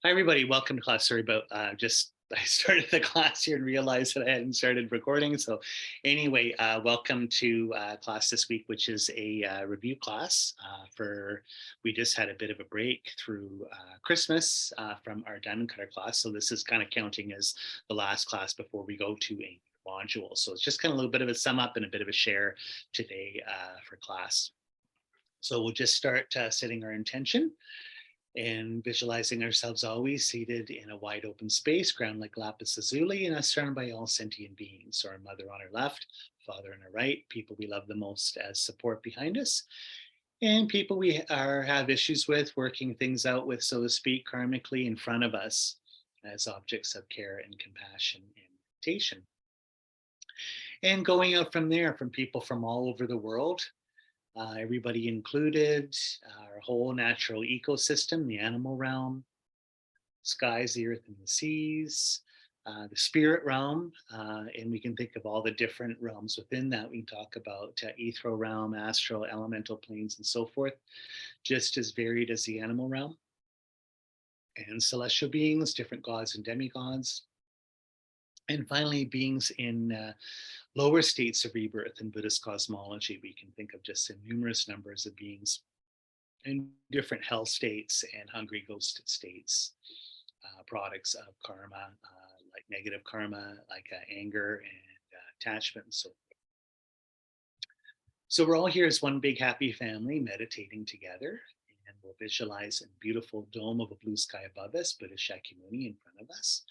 Hi, everybody. Welcome to class. Sorry about I started the class here and realized that I hadn't started recording. So, anyway, welcome to class this week, which is a review class we just had a bit of a break through Christmas from our diamond cutter class. So, this is kind of counting as the last class before we go to a module. So, it's just kind of a little bit of a sum up and a bit of a share today for class. So, we'll just start setting our intention and visualizing ourselves always seated in a wide open space, ground like lapis lazuli, and us surrounded by all sentient beings. So our mother on our left, father on our right, people we love the most as support behind us, and people have issues with, working things out with, so to speak, karmically in front of us as objects of care and compassion and meditation. And going out from there, from people from all over the world, everybody included, our whole natural ecosystem, the animal realm, skies, the earth, and the seas, the spirit realm, and we can think of all the different realms within that. We can talk about ethereal realm, astral, elemental planes, and so forth, just as varied as the animal realm, and celestial beings, different gods and demigods, and finally beings in lower states of rebirth in Buddhist cosmology. We can think of just the numerous numbers of beings in different hell states and hungry ghost states, products of karma, like negative karma, like anger and attachment and so forth. So we're all here as one big happy family meditating together, and we'll visualize a beautiful dome of a blue sky above us, Buddha Shakyamuni in front of us.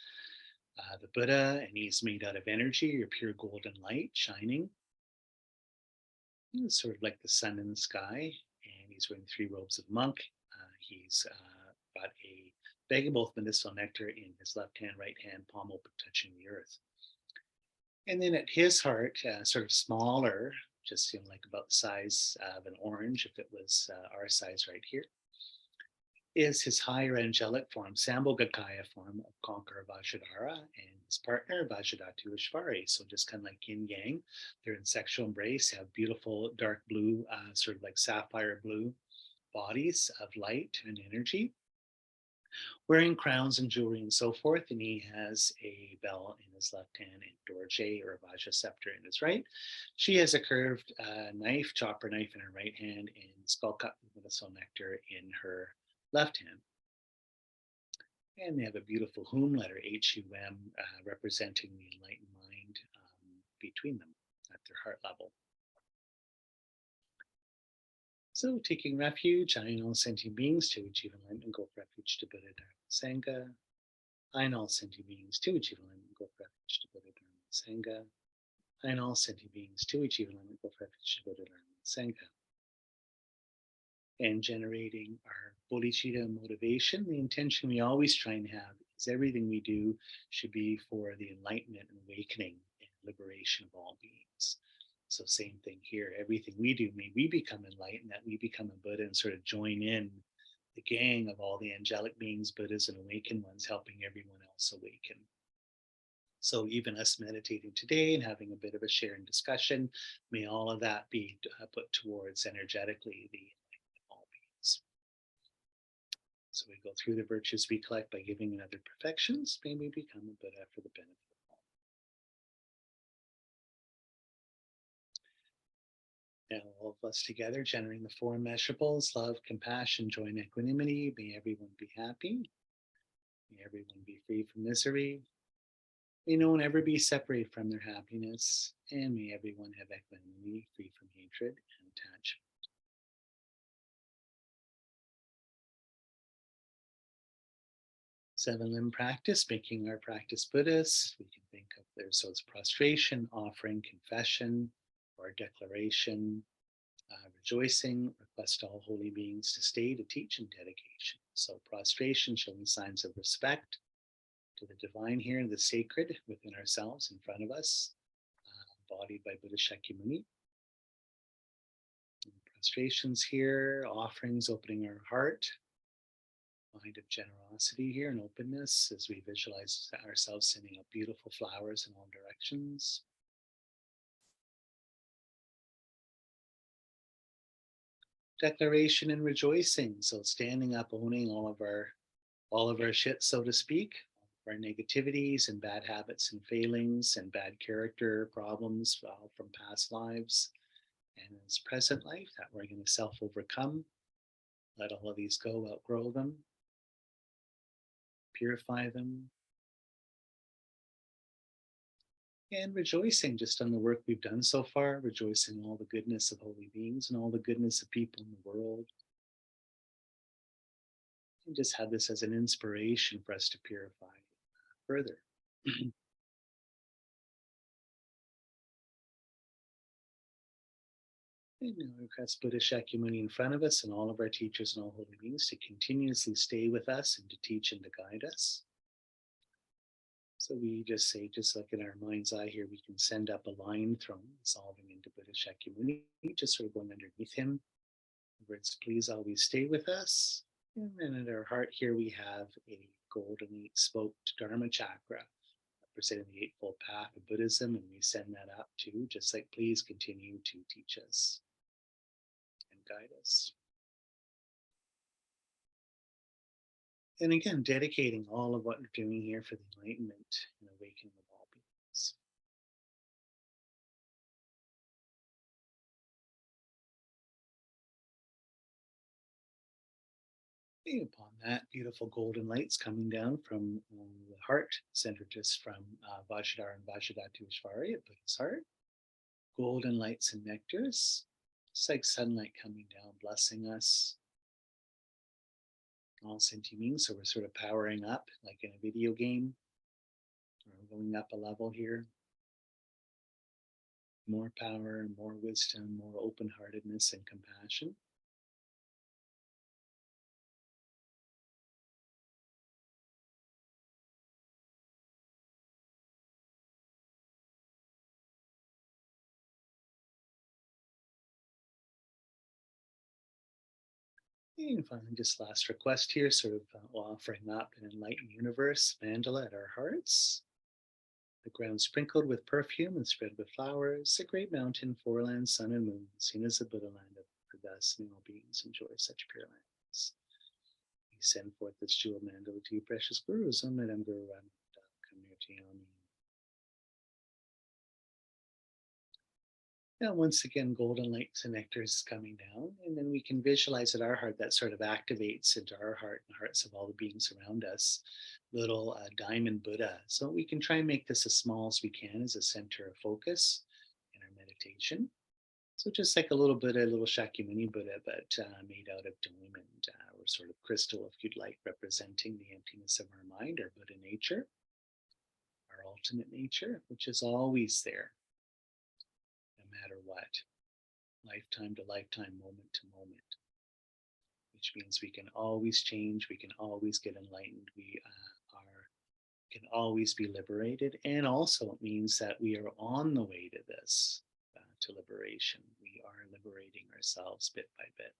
The Buddha, and he's made out of energy or pure golden light shining. It's sort of like the sun in the sky, and he's wearing 3 robes of monk. He's got a bag of both medicinal nectar in his left hand, right hand, palm open, touching the earth. And then at his heart, sort of smaller, just like about the size of an orange, if it was our size right here, is his higher angelic form, Sambhogakaya form of Conqueror Vajradhara, and his partner Vajradhatu Ishvari. So just kind of like yin yang, they're in sexual embrace, have beautiful dark blue, sort of like sapphire blue bodies of light and energy, wearing crowns and jewelry and so forth. And he has a bell in his left hand and dorje or Vajra scepter in his right. She has a curved knife, chopper knife in her right hand, and skull cup with medicinal nectar in her left hand. And they have a beautiful Hum letter, Hum, representing the enlightened mind between them at their heart level. So taking refuge, I and all sentient beings to achieve enlightenment, go for refuge to Buddha, Dharma, Sangha. I and all sentient beings to achieve enlightenment, go for refuge to Buddha, Dharma, Sangha. I and all sentient beings to achieve enlightenment, go for refuge to Buddha, Dharma, Sangha. And generating our bodhicitta motivation, the intention we always try and have is everything we do should be for the enlightenment and awakening and liberation of all beings. So same thing here, everything we do, may we become enlightened, that we become a Buddha and sort of join in the gang of all the angelic beings, Buddhas and awakened ones, helping everyone else awaken. So even us meditating today and having a bit of a share and discussion, may all of that be put towards energetically the all beings. So we go through the virtues we collect by giving and other perfections, may we become a Buddha for the benefit of all. Now all of us together, generating the 4 immeasurables, love, compassion, joy, and equanimity. May everyone be happy. May everyone be free from misery. May no one ever be separated from their happiness. And may everyone have equanimity, free from hatred and attachment. 7-limb practice, making our practice Buddhist. We can think of there, so it's prostration, offering, confession, or declaration, rejoicing, request all holy beings to stay, to teach, and dedication. So prostration, showing signs of respect to the divine here, the sacred within ourselves, in front of us, embodied by Buddha Shakyamuni. And prostrations here, offerings, opening our heart, mind of generosity here and openness as we visualize ourselves sending up beautiful flowers in all directions. Declaration and rejoicing, so standing up, owning all of our all of our shit, so to speak, our negativities and bad habits and failings and bad character problems from past lives and this present life that we're going to self overcome. Let all of these go, outgrow them, purify them, and rejoicing just on the work we've done so far, rejoicing in all the goodness of holy beings and all the goodness of people in the world. And just have this as an inspiration for us to purify further. And now we request Buddha Shakyamuni in front of us and all of our teachers and all holy beings to continuously stay with us and to teach and to guide us. So we just say, just like in our mind's eye here, we can send up a line throne, dissolving into Buddha Shakyamuni, just sort of going underneath him. The words, please always stay with us. And then in our heart here, we have a golden eight-spoked Dharma chakra, representing the Eightfold Path of Buddhism, and we send that up too, just like please continue to teach us and guide us. And again, dedicating all of what we're doing here for the enlightenment and awakening of all beings. And upon that, beautiful golden lights coming down from the heart, centered just from Vajradhara and Vajradhara at Buddha's heart. Golden lights and nectars. It's like sunlight coming down, blessing us. All sentient beings, so we're sort of powering up like in a video game. We're going up a level here. More power, more wisdom, more open-heartedness and compassion. And finally, just last request here, sort of offering up an enlightened universe mandala at our hearts. The ground sprinkled with perfume and spread with flowers, a great mountain, four lands, sun and moon, seen as the Buddha land of Buddhas, and all beings enjoy such pure lands. We send forth this jewel mandala to you, precious gurus, Om Nadam Guru Ram, come near to Yami. Now, once again, golden lights and nectar is coming down, and then we can visualize at our heart that sort of activates into our heart and hearts of all the beings around us, little diamond Buddha. So we can try and make this as small as we can as a center of focus in our meditation. So just like a little Buddha, a little Shakyamuni Buddha, but made out of diamond or sort of crystal, if you'd like, representing the emptiness of our mind, our Buddha nature, our ultimate nature, which is always there. No matter what, lifetime to lifetime, moment to moment, which means we can always change, we can always get enlightened, we can always be liberated, and also it means that we are on the way to this, to liberation. We are liberating ourselves bit by bit.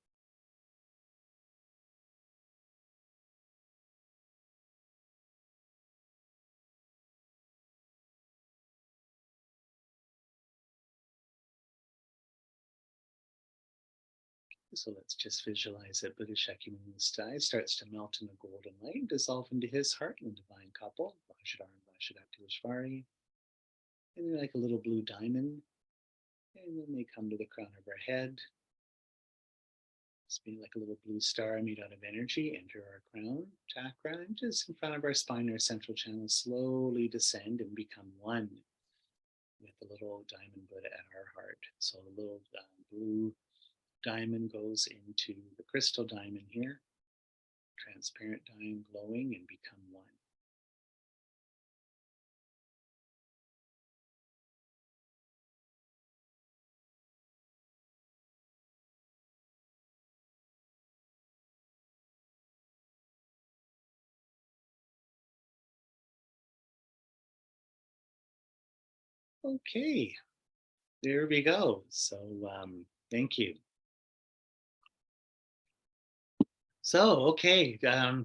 So let's just visualize that Buddha Shakyamuni's sky starts to melt in the golden light, dissolve into his heart and the divine couple, Vajradhara and Vajradhara. And they're like a little blue diamond. And then they come to the crown of our head. It's being like a little blue star made out of energy, enter our crown chakra, and just in front of our spine, our central channel, slowly descend and become one with the little diamond Buddha at our heart. So the little blue diamond goes into the crystal diamond here, transparent diamond glowing, and become one. Okay, there we go. So thank you. So, okay,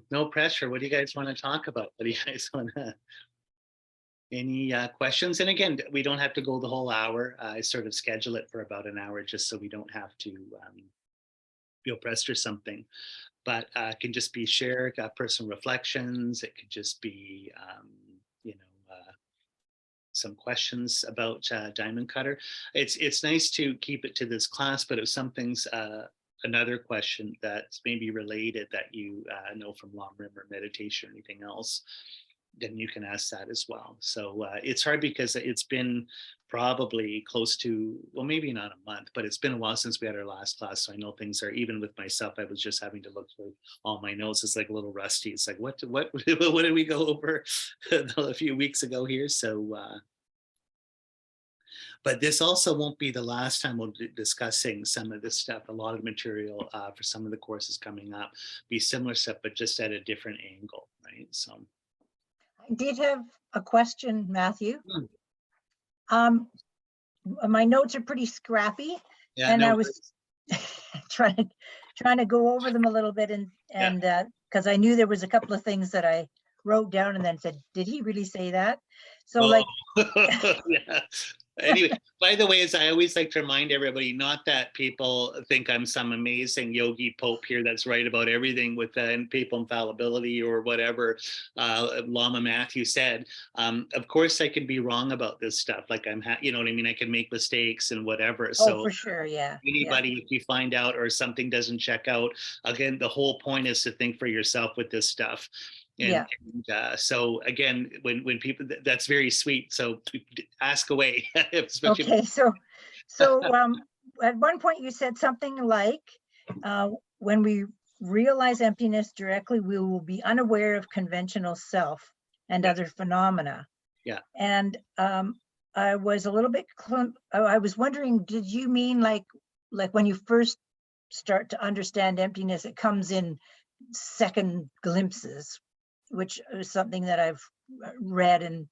no pressure. What do you guys want to talk about? What do you guys want to, any questions? And again, we don't have to go the whole hour. I sort of schedule it for about an hour just so we don't have to feel pressed or something. But it can just be shared personal reflections. It could just be, some questions about Diamond Cutter. It's nice to keep it to this class, but if something's another question that's maybe related that you know from LamRim or meditation or anything else, then you can ask that as well. So it's hard because it's been probably close to, well, maybe not a month, but it's been a while since we had our last class. So I know things are, even with myself, I was just having to look through all my notes. It's like a little rusty. It's like, what did we go over a few weeks ago here? So, but this also won't be the last time we'll be discussing some of this stuff. A lot of material for some of the courses coming up, be similar stuff, but just at a different angle, right? So. I did have a question, Matthew. Hmm. My notes are pretty scrappy, Yeah, and no I was trying to go over them a little bit, and because I knew there was a couple of things that I wrote down and then said, did he really say that? So like, yeah. Anyway, by the way, as I always like to remind everybody, not that people think I'm some amazing yogi pope here that's right about everything with papal infallibility or whatever Lama Matthew said. Of course, I can be wrong about this stuff. Like you know what I mean? I can make mistakes and whatever. oh, for sure, yeah. Anybody, if you find out or something doesn't check out, again, the whole point is to think for yourself with this stuff. And so again, when people, that's very sweet. So ask away. Okay, so at one point you said something like, when we realize emptiness directly, we will be unaware of conventional self and other phenomena. Yeah. And I was a little bit, I was wondering, did you mean like when you first start to understand emptiness, it comes in second glimpses, which is something that I've read and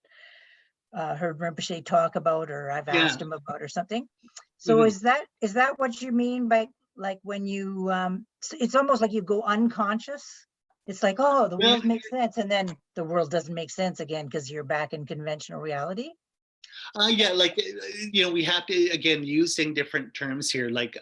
heard Rinpoche talk about, or I've asked him about, or something. So is that what you mean by like when you it's almost like you go unconscious? It's like, oh, the world makes sense, and then the world doesn't make sense again because you're back in conventional reality. Yeah, like, you know, we have to, again, using different terms here, like,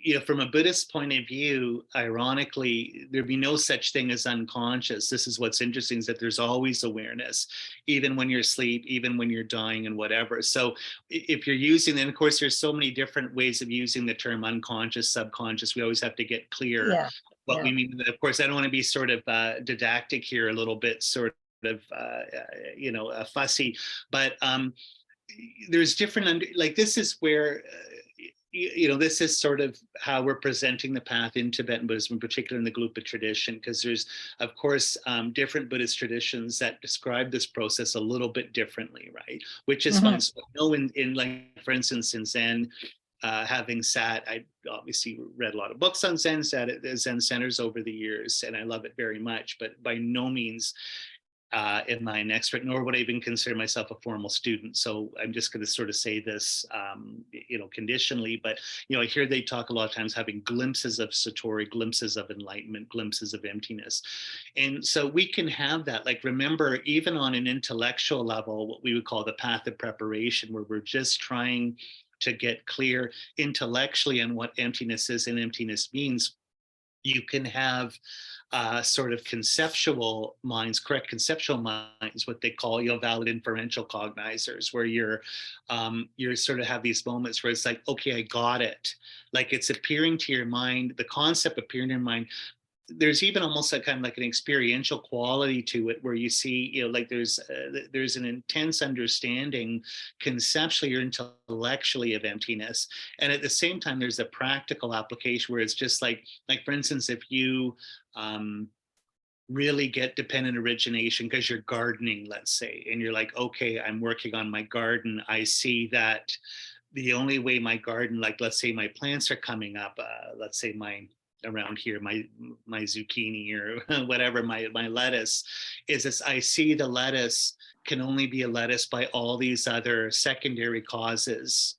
you know, from a Buddhist point of view, ironically, there'd be no such thing as unconscious. This is what's interesting, is that there's always awareness, even when you're asleep, even when you're dying and whatever. So if you're using, and of course, there's so many different ways of using the term unconscious, subconscious. We always have to get clear what we mean. Of course, I don't want to be sort of didactic here, a little bit sort of, you know, fussy, but there's different, like, this is where, you know, this is sort of how we're presenting the path in Tibetan Buddhism, particularly in the Gelugpa tradition, because there's, of course, different Buddhist traditions that describe this process a little bit differently, right? Which is fine. So, you know, in like, for instance, in Zen, having sat, I obviously read a lot of books on Zen, sat at Zen centers over the years, and I love it very much, but by no means am I an expert, nor would I even consider myself a formal student. So I'm just going to sort of say this, you know, conditionally, but, you know, I hear they talk a lot of times having glimpses of Satori, glimpses of enlightenment, glimpses of emptiness. And so we can have that, like, remember, even on an intellectual level, what we would call the path of preparation, where we're just trying to get clear intellectually on what emptiness is and emptiness means. You can have sort of conceptual minds, correct conceptual minds, what they call, you know, valid inferential cognizers, where you're sort of have these moments where it's like, okay, I got it. Like, it's appearing to your mind, the concept appearing in your mind. There's even almost like kind of like an experiential quality to it, where you see, you know, like there's an intense understanding conceptually or intellectually of emptiness, and at the same time there's a practical application where it's just like for instance, if you really get dependent origination because you're gardening, let's say, and you're like, okay, I'm working on my garden. I see that the only way my garden, like, let's say my plants are coming up, let's say around here, my zucchini or whatever, my lettuce, is this, I see the lettuce can only be a lettuce by all these other secondary causes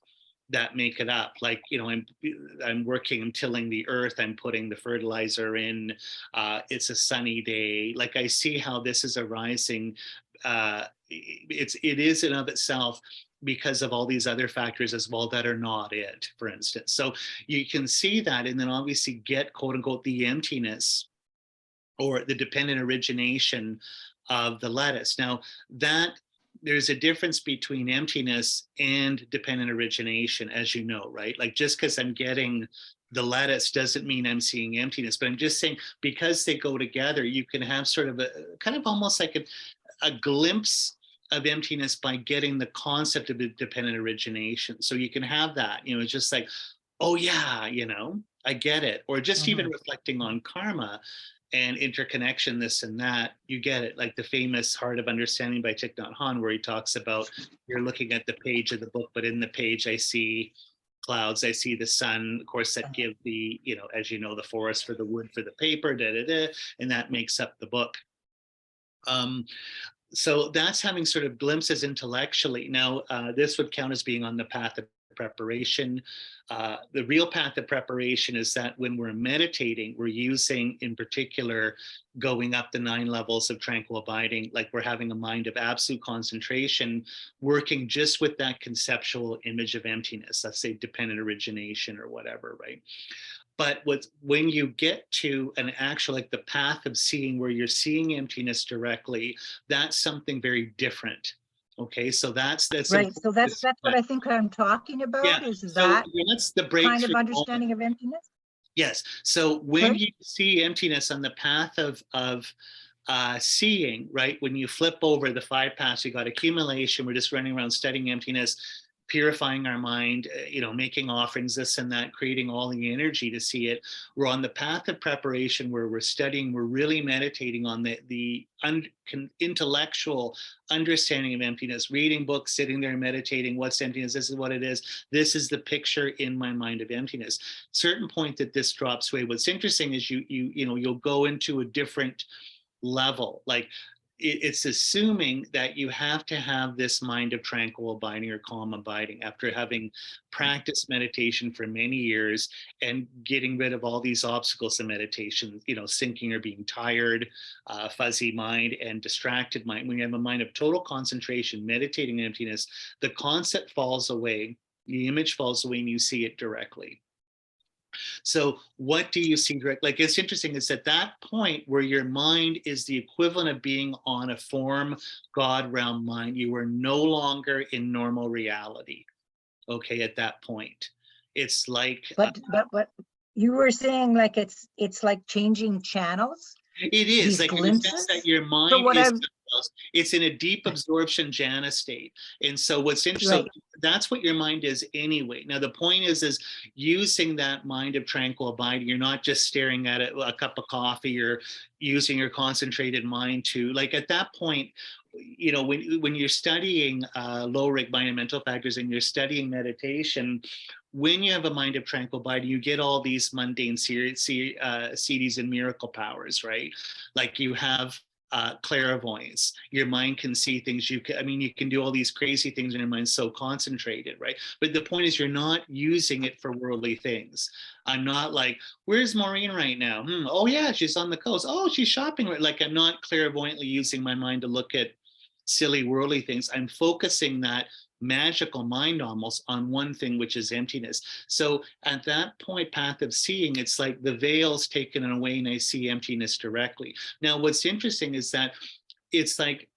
that make it up. Like, you know, I'm working, I'm tilling the earth, I'm putting the fertilizer in, it's a sunny day. Like, I see how this is arising. It is in of itself because of all these other factors as well that are not it, for instance. So you can see that, and then obviously get, quote unquote, the emptiness or the dependent origination of the lettuce. Now, that there's a difference between emptiness and dependent origination, as you know, right? Like, just because I'm getting the lettuce doesn't mean I'm seeing emptiness, but I'm just saying, because they go together, you can have sort of a kind of almost like a glimpse of emptiness by getting the concept of dependent origination. So you can have that, it's just like, oh yeah, I get it. Or just even reflecting on karma and interconnection, this and that, you get it. Like the famous Heart of Understanding by Thich Nhat Hanh, where he talks about, you're looking at the page of the book, but in the page I see clouds, I see the sun, of course, that give the, as you know, the forest for the wood for the paper, and that makes up the book. So that's having sort of glimpses intellectually. Now, this would count as being on the path of preparation. The real path of preparation is that when we're meditating, we're using, in particular, going up the 9 levels of tranquil abiding, like we're having a mind of absolute concentration, working just with that conceptual image of emptiness, let's say dependent origination or whatever, right? But when you get to an actual, like the path of seeing, where you're seeing emptiness directly, that's something very different. Okay, so that's right. So that's what I think I'm talking about. Yeah. Is So that that's the kind breakthrough of understanding moment. of emptiness? Yes. So when Sorry? you see emptiness on the path of seeing, right? When you flip over the 5 paths, you got accumulation. We're just running around studying emptiness, purifying our mind, making offerings, this and that, creating all the energy to see it. We're on the path of preparation, where we're studying, we're really meditating on the intellectual understanding of emptiness, reading books, sitting there meditating, what's emptiness, this is what it is, this is the picture in my mind of emptiness. Certain point that this drops away. What's interesting is you'll go into a different level. Like, it's assuming that you have to have this mind of tranquil abiding or calm abiding after having practiced meditation for many years and getting rid of all these obstacles in meditation, sinking or being tired, fuzzy mind and distracted mind. When you have a mind of total concentration, meditating in emptiness, the concept falls away, the image falls away, and you see it directly. So what do you see direct? Like, it's interesting, it's at that point where your mind is the equivalent of being on a form God realm mind. You are no longer in normal reality. Okay, at that point. It's like But you were saying, like, it's like changing channels, it is, these like, in the sense that glimpses. your So mind what is, I'm it's in a deep absorption jhana state. And so what's interesting, right. that's what your mind is anyway. Now, the point is using that mind of tranquil abiding. You're not just staring at it, a cup of coffee, or using your concentrated mind to, like, at that point, when you're studying low rig mind and mental factors, and you're studying meditation, when you have a mind of tranquil abiding, you get all these mundane siddhis and miracle powers, right? Like, you have clairvoyance. Your mind can see things. You can do all these crazy things, and your mind's so concentrated, right? But the point is, you're not using it for worldly things. I'm not like, where's Maureen right now? Oh yeah, she's on the coast. Oh, she's shopping. Like, I'm not clairvoyantly using my mind to look at silly worldly things. I'm focusing that magical mind almost on one thing, which is emptiness. So at that point, path of seeing, it's like the veil's taken away and I see emptiness directly. Now, what's interesting is that it's like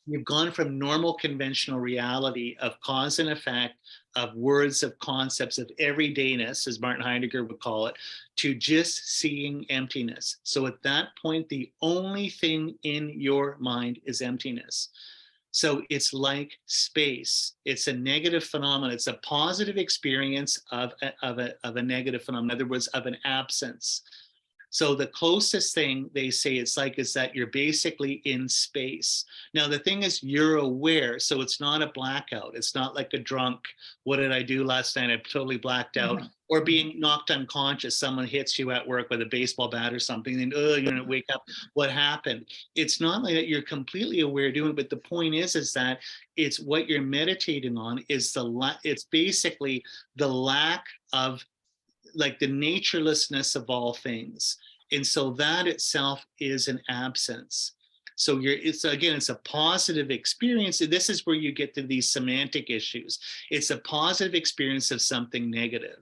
you've gone from normal conventional reality of cause and effect, of words, of concepts, of everydayness, as Martin Heidegger would call it, to just seeing emptiness. So at that point, the only thing in your mind is emptiness. So it's like space. It's a negative phenomenon. It's a positive experience of a negative phenomenon. In other words, of an absence. So the closest thing they say it's like is that you're basically in space. Now, the thing is, you're aware. So it's not a blackout. It's not like a drunk. What did I do last night? I totally blacked out. Or being knocked unconscious. Someone hits you at work with a baseball bat or something, and you're going to wake up. What happened? It's not like that you're completely aware doing it, but the point is that it's what you're meditating on is it's basically the lack of, like, the naturelessness of all things. And so that itself is an absence. So it's a positive experience. This is where you get to these semantic issues. It's a positive experience of something negative.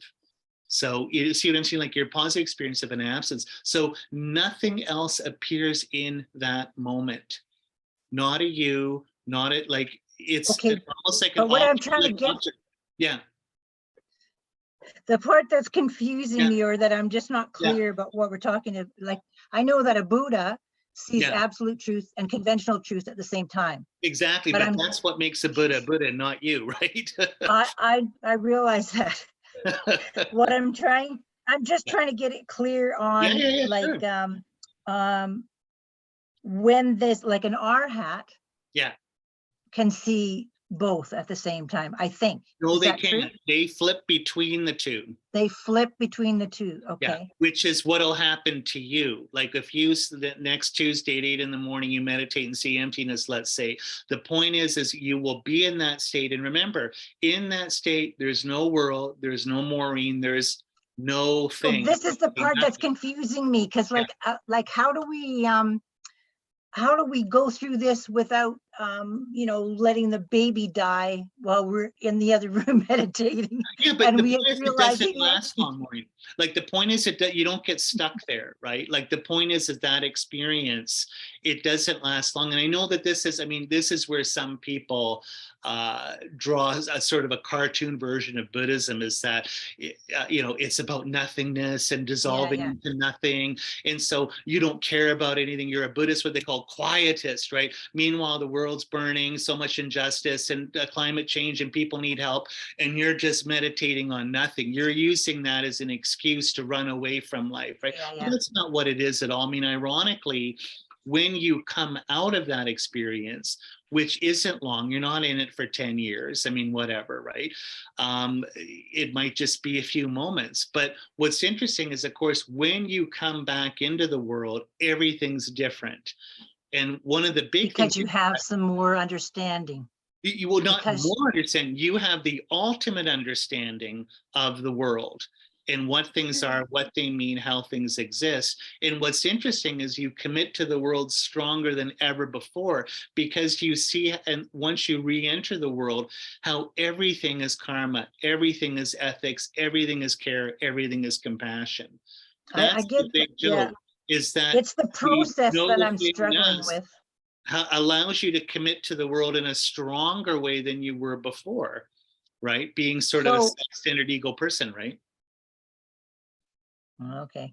So you see what I'm saying? Like your positive experience of an absence. So nothing else appears in that moment. Not a you, not a, like, it's Okay, almost like but what I'm trying to get, yeah, the part that's confusing yeah, me, or that I'm just not yeah, clear about what we're talking about, like, I know that a Buddha sees yeah, absolute truth and conventional truth at the same time. exactly. But But that's what makes a Buddha, not you, right? I realize that. What I'm just trying to get it clear Yeah, on, yeah, yeah, like, sure. when this, like an R-hat Yeah. can see both at the same time, I think. No, Is they that true? can't. They flip between the two. They flip between the two. Yeah, Okay. which is what'll happen to you. Like if you the next Tuesday at 8 a.m, you meditate and see emptiness, let's say, the point is you will be in that state. And remember, in that state, there's no world, there's no Maureen, there's no So thing. this is the part that's Nothing. confusing me, because Yeah. like how do we go through this without letting the baby die while we're in the other room meditating, Yeah, but and the we point is it realizing doesn't last long, Maureen. Like the point is that you don't get stuck there, right? Like the point is that experience, it doesn't last long. And I know that this is where some people draw a sort of a cartoon version of Buddhism, is that it's about nothingness and dissolving yeah. into nothing, and so you don't care about anything. You're a Buddhist, what they call quietist, right? Meanwhile, the world's burning, so much injustice and climate change, and people need help, and you're just meditating on nothing. You're using that as an excuse to run away from life, right? Yeah. But that's not what it is at all. I mean, ironically, when you come out of that experience, which isn't long, you're not in it for 10 years, I mean, whatever, right? It might just be a few moments. But what's interesting is, of course, when you come back into the world, everything's different. And one of the big Because things you have some more understanding. you will not Because more understand. You have the ultimate understanding of the world and what things are, what they mean, how things exist. And what's interesting is you commit to the world stronger than ever before, because you see, and once you re-enter the world, how everything is karma, everything is ethics, everything is care, everything is compassion. I That's the get that. big Yeah, joke, is that it's the we process know that the I'm thing struggling us with. allows you to commit to the world in a stronger way than you were before, right? Being sort of a So self-centered ego person, right? okay,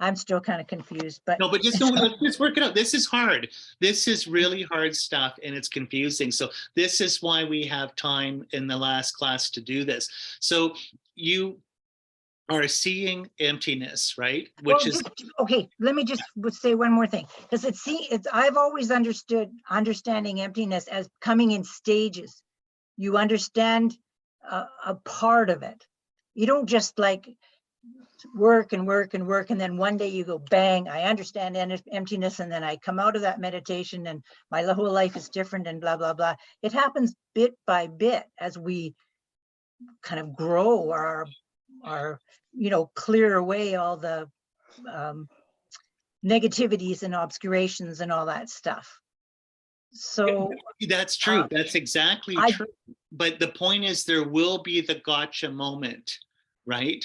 I'm still kind of confused, but No, but let's just work it out. This is hard. This is really hard stuff, and it's confusing. So this is why we have time in the last class to do this. So you are seeing emptiness, right? Which is okay. Let me just say one more thing, because I've always understood understanding emptiness as coming in stages. You understand a part of it. You don't just like work and work and work, and then one day you go bang, I understand emptiness, and then I come out of that meditation and my whole life is different and blah blah blah. It happens bit by bit as we kind of grow our clear away all the negativities and obscurations and all that stuff. So that's true. That's exactly I true. But the point is, there will be the gotcha moment, right?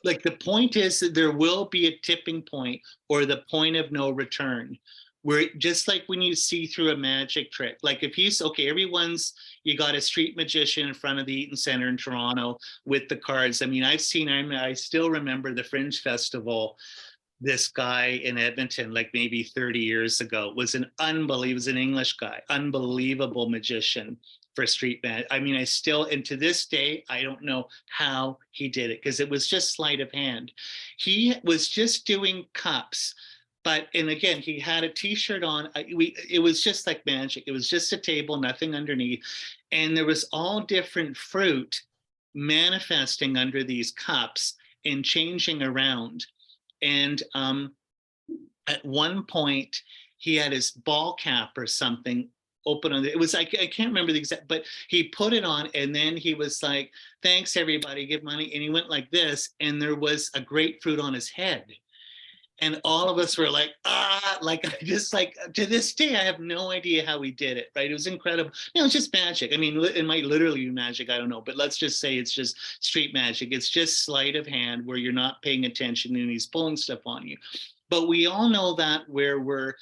Like the point is that there will be a tipping point, or the point of no return, where just like when you see through a magic trick, like if you got a street magician in front of the Eaton Center in Toronto with the cards. I mean, I still remember the Fringe Festival. This guy in Edmonton, like maybe 30 years ago, was an English guy, unbelievable magician for street man. I mean, and to this day, I don't know how he did it, because it was just sleight of hand. He was just doing cups. And again, he had a t-shirt on. It was just like magic. It was just a table, nothing underneath. And there was all different fruit manifesting under these cups and changing around. And at one point, he had his ball cap or something open on it. It was I can't remember the exact, but he put it on, and then he was like, "Thanks, everybody, give money." And he went like this, and there was a grapefruit on his head. And all of us were like, what, like, I just, like, to this day, I have no idea how he did it, right? It was incredible. It's just magic. I mean, it might literally be magic, I don't know, but let's just say it's just straight magic. It's just sleight of hand where you're not paying attention and he's pulling stuff on you. But we all know that where we're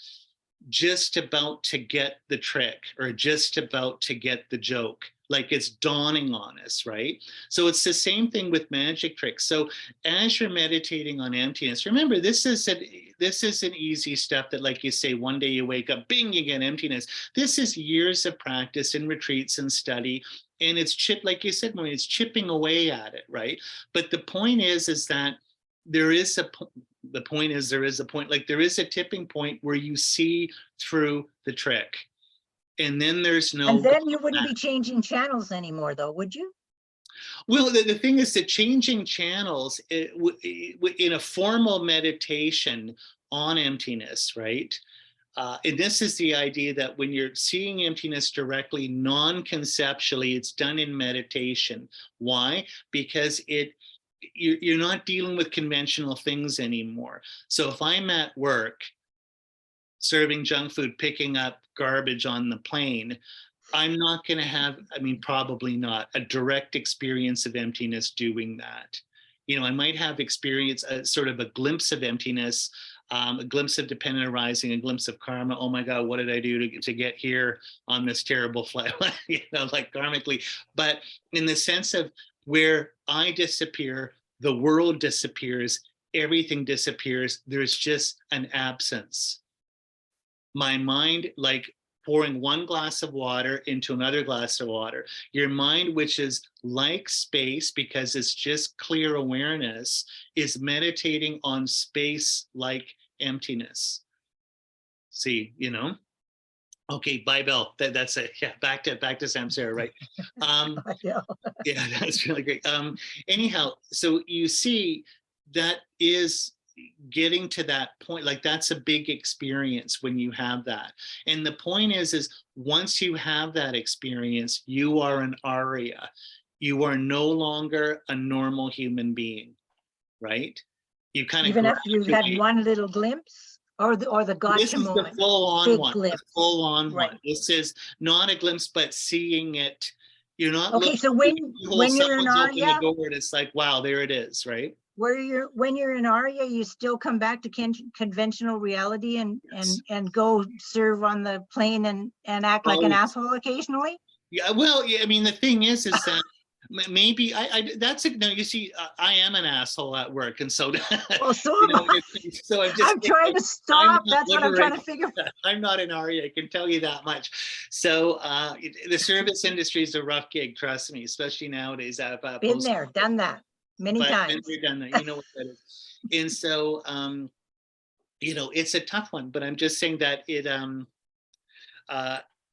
just about to get the trick or just about to get the joke, like it's dawning on us, right? So it's the same thing with magic tricks. So as you're meditating on emptiness, remember, this isn't easy stuff that, like you say, one day you wake up, bing, you get emptiness. This is years of practice and retreats and study, and it's like you said, Maureen, it's chipping away at it, right? But the point is that there is a point, like there is a tipping point where you see through the trick, and then there's no. And then you wouldn't be changing channels anymore, though, would you? Well, the thing is that changing channels in a formal meditation on emptiness, right? And this is the idea that when you're seeing emptiness directly, non-conceptually, it's done in meditation. Why? Because you're not dealing with conventional things anymore. So if I'm at work serving junk food, picking up garbage on the plane, I'm not going to have, probably not, a direct experience of emptiness doing that. I might have experience, sort of a glimpse of emptiness, a glimpse of dependent arising, a glimpse of karma. Oh my God, what did I do to get here on this terrible flight? Like karmically. But in the sense of where I disappear, the world disappears, everything disappears, there's just an absence. My mind, like pouring one glass of water into another glass of water. Your mind, which is like space because it's just clear awareness, is meditating on space like emptiness. See, Okay, bye, Bill. That's it. Yeah, back to samsara, right? Yeah, that's really great. Anyhow, so you see, that is getting to that point, like that's a big experience when you have that. And the point is once you have that experience, you are an Arya. You are no longer a normal human being, right? You kind of even after you've had one little glimpse, or the gotcha this is moment. the full-on one. Glimpse. The full-on right. one. This is not a glimpse, but seeing it. You're not okay. So when you're in Arya, the door, and it's like, wow, there it is, right? When you're in Arya, you still come back to conventional reality and Yes. and go serve on the plane and act like an asshole occasionally. Yeah, well, yeah, the thing is that maybe that's it. No, you see, I am an asshole at work, and so well, so so I'm trying to stop. That's what I'm trying to figure. I'm not an Arya, I can tell you that much. So the service industry is a rough gig, trust me, especially nowadays. I've been there, done that many times. Done that. You know what that is. And so it's a tough one, but I'm just saying that it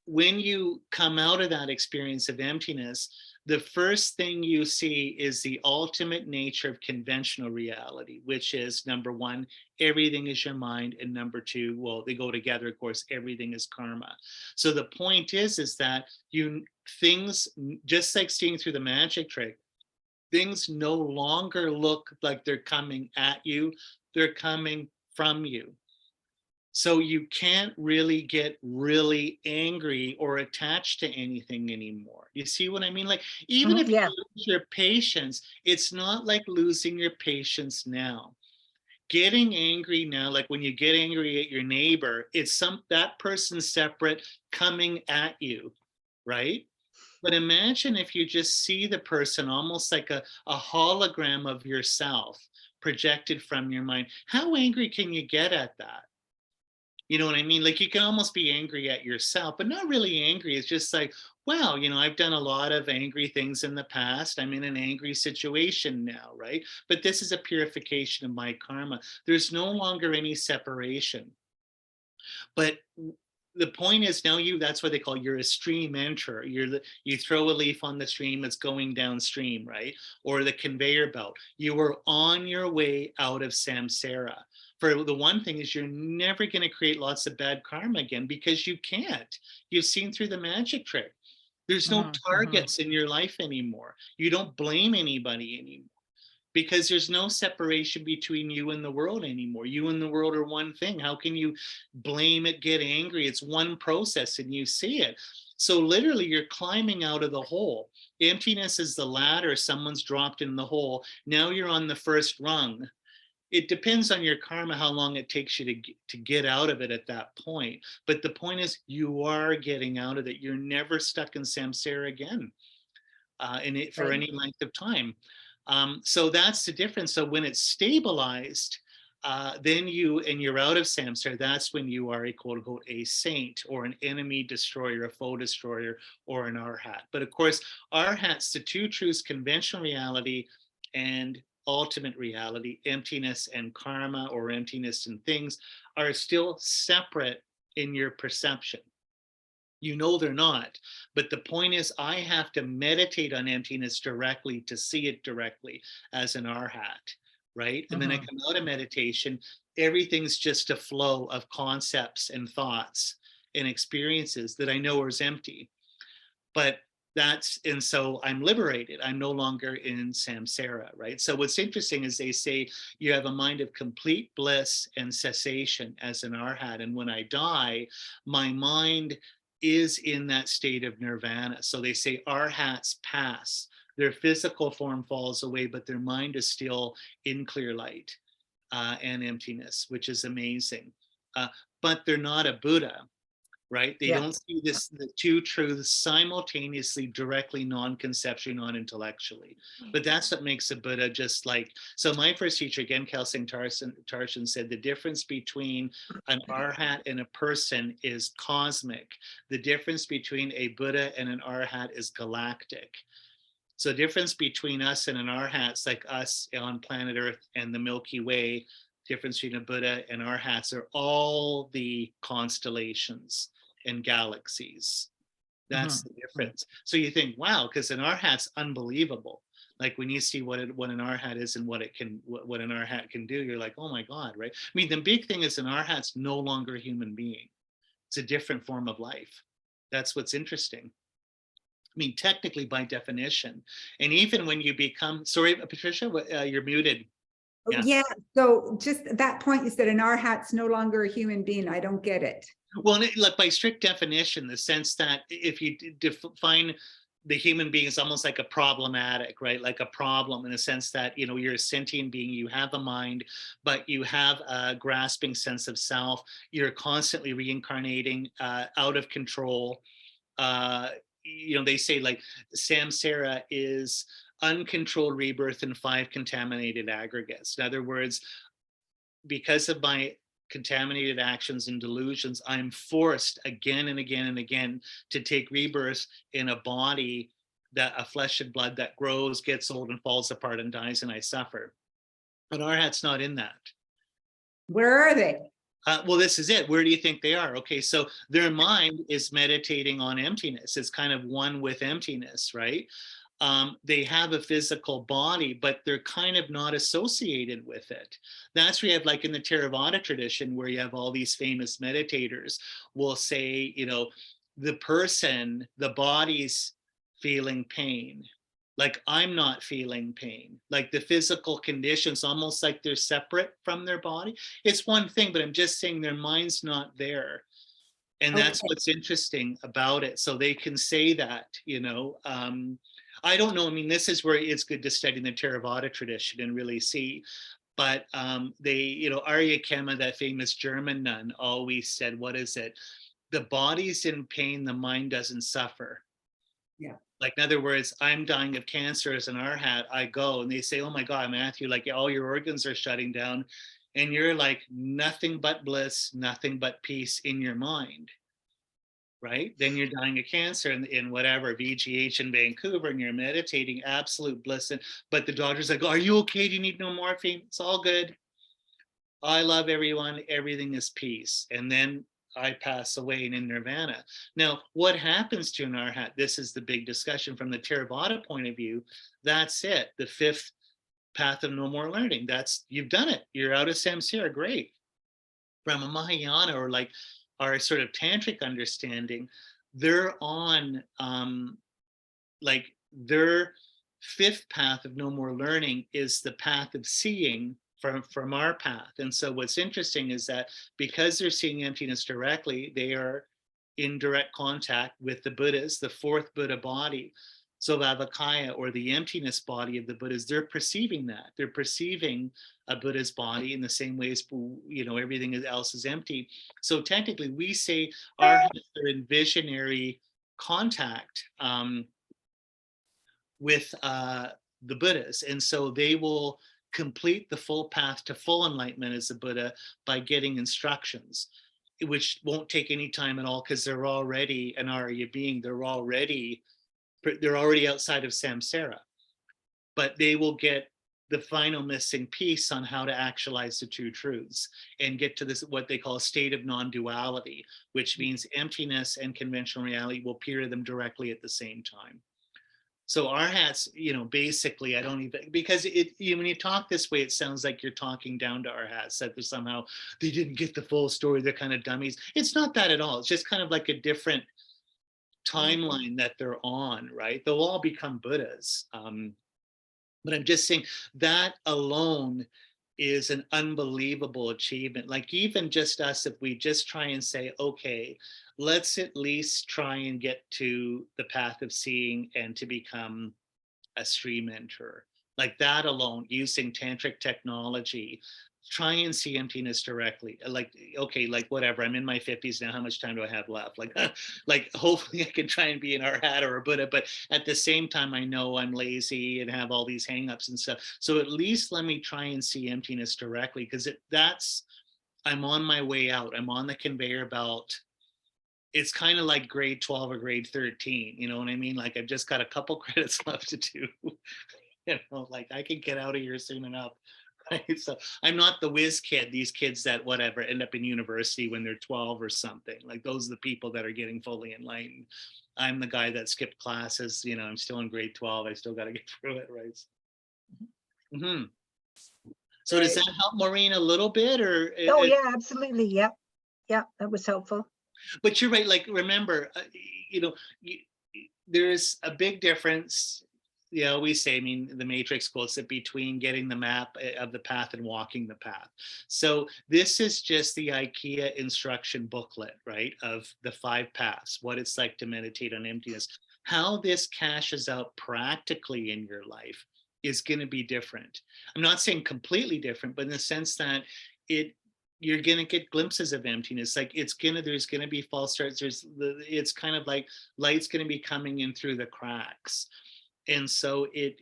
when you come out of that experience of emptiness, the first thing you see is the ultimate nature of conventional reality, which is, number one, everything is your mind, and number two, well, they go together, of course, everything is karma. So the point is that things, just like seeing through the magic trick, things no longer look like they're coming at you, they're coming from you. So you can't really get really angry or attached to anything anymore. You see what I mean? Like, even if you lose your patience, it's not like losing your patience now. Getting angry now, like when you get angry at your neighbor, it's that person separate coming at you, right? But imagine if you just see the person almost like a hologram of yourself projected from your mind. How angry can you get at that? You know what I mean? Like, you can almost be angry at yourself, but not really angry. It's just like, wow, I've done a lot of angry things in the past. I'm in an angry situation now, right? But this is a purification of my karma. There's no longer any separation. But the point is now that's what they call, you're a stream enterer. You throw a leaf on the stream, it's going downstream, right? Or the conveyor belt. You are on your way out of samsara. For the one thing is, you're never going to create lots of bad karma again, because you can't. You've seen through the magic trick. There's no targets in your life anymore. You don't blame anybody anymore. because there's no separation between you and the world anymore. You and the world are one thing. How can you blame it, get angry? It's one process and you see it. So literally you're climbing out of the hole. Emptiness is the ladder. Someone's dropped in the hole. Now you're on the first rung. It depends on your karma, how long it takes you to get out of it at that point. But the point is you are getting out of it. You're never stuck in samsara again for Right. any length of time. So that's the difference. So when it's stabilized, then you're out of samsara. That's when you are a quote unquote a saint or an enemy destroyer, a foe destroyer, or an arhat. But of course, arhats, the two truths, conventional reality and ultimate reality, emptiness and karma, or emptiness and things, are still separate in your perception. You know they're not. But the point is, I have to meditate on emptiness directly to see it directly as an arhat, right? And then I come out of meditation, everything's just a flow of concepts and thoughts and experiences that I know are empty. But and so I'm liberated. I'm no longer in samsara, right? So what's interesting is they say you have a mind of complete bliss and cessation as an arhat. And when I die, my mind is in that state of nirvana. So they say arhats pass. Their physical form falls away, but their mind is still in clear light and emptiness, which is amazing. But they're not a Buddha. Right? They Yeah. don't see the two truths simultaneously, directly, non-conceptually, non-intellectually. But that's what makes a Buddha just like, so my first teacher, again, Kelsing Tarshan, said the difference between an arhat and a person is cosmic. The difference between a Buddha and an arhat is galactic. So the difference between us and an arhat is like us on planet Earth and the Milky Way. Difference between a Buddha and arhats are all the constellations and galaxies. That's the difference. So you think, wow, because an arhat's unbelievable. Like when you see what an arhat is and what an arhat can do, you're like, oh my God, right? I mean, the big thing is an arhat's no longer a human being. It's a different form of life. That's what's interesting. I mean, technically by definition. And even when you become, sorry, Patricia, you're muted. Yeah. Yeah. So just that point, you said an arhat's no longer a human being. I don't get it. Well, like by strict definition, the sense that if you define the human being as almost like a problematic, right? Like a problem in the sense that, you know, you're a sentient being, you have a mind, but you have a grasping sense of self. You're constantly reincarnating out of control. You know, they say like samsara is uncontrolled rebirth in 5 contaminated aggregates. In other words, because of my contaminated actions and delusions, I'm forced again and again and again to take rebirth in a body, that a flesh and blood that grows, gets old, and falls apart and dies, and I suffer. But arhat's not in that. Where are they? Well, this is it. Where do you think they are? Okay, so their mind is meditating on emptiness. It's kind of one with emptiness, right? They have a physical body, but they're kind of not associated with it. That's where you have, like in the Theravada tradition, where you have all these famous meditators will say, you know, the body's feeling pain. Like I'm not feeling pain. Like the physical conditions, almost like they're separate from their body. It's one thing, but I'm just saying their mind's not there. And that's what's interesting about it. So they can say that, you know, I don't know. I mean, this is where it's good to study in the Theravada tradition and really see. But they, you know, Arya Kema, that famous German nun, always said, what is it? The body's in pain, the mind doesn't suffer. Yeah. Like, in other words, I'm dying of cancer as an arhat. I go and they say, oh my God, Matthew, like all your organs are shutting down. And you're like nothing but bliss, nothing but peace in your mind. Right? Then you're dying of cancer in whatever, VGH in Vancouver, and you're meditating absolute bliss. But the doctor's like, are you okay? Do you need no morphine? It's all good. I love everyone. Everything is peace. And then I pass away and in nirvana. Now, what happens to an arhat? This is the big discussion from the Theravada point of view. That's it. The 5th path of no more learning. You've done it. You're out of samsara. Great. From a Mahayana or like our sort of tantric understanding, they're on like their fifth path of no more learning is the path of seeing from our path. And so what's interesting is that because they're seeing emptiness directly, they are in direct contact with the Buddhas, the fourth Buddha body. So Vavakaya, or the emptiness body of the Buddhas, they're perceiving that. They're perceiving a Buddha's body in the same way as, everything else is empty. So technically we say arhats are in visionary contact with the Buddhas. And so they will complete the full path to full enlightenment as a Buddha by getting instructions, which won't take any time at all because they're already an Arya being. They're already outside of samsara, but they will get the final missing piece on how to actualize the two truths and get to this, what they call a state of non-duality, which means emptiness and conventional reality will appear to them directly at the same time. So arhats, basically, I don't even, because when you talk this way, it sounds like you're talking down to arhats, that there's somehow they didn't get the full story, they're kind of dummies. It's not that at all. It's just kind of like a different timeline that they're on, right? They'll all become Buddhas. But I'm just saying that alone is an unbelievable achievement. Like even just us, if we just try and say, okay, let's at least try and get to the path of seeing and to become a stream enterer. Like that alone, using tantric technology, try and see emptiness directly. Like, okay, like whatever, I'm in my 50s now, how much time do I have left? Like hopefully I can try and be an arhat or a Buddha, but at the same time, I know I'm lazy and have all these hangups and stuff. So at least let me try and see emptiness directly, because I'm on my way out. I'm on the conveyor belt. It's kind of like grade 12 or grade 13, you know what I mean? Like I've just got a couple credits left to do. Like I can get out of here soon enough. Right? So I'm not the whiz kid, these kids that whatever end up in university when they're 12 or something. Like those are the people that are getting fully enlightened. I'm the guy that skipped classes. I'm still in grade 12. I still got to get through it, right? Mm-hmm. So does that help Maureen a little bit, or? Oh yeah, absolutely. Yep. Yeah, that was helpful. But you're right. Like, remember, there's a big difference. I always say, the Matrix quotes it, between getting the map of the path and walking the path. So this is just the IKEA instruction booklet, right, of the 5 paths, what it's like to meditate on emptiness. How this cashes out practically in your life is going to be different. I'm not saying completely different, but in the sense that you're going to get glimpses of emptiness. Like there's going to be false starts. It's kind of like light's going to be coming in through the cracks. And so it's,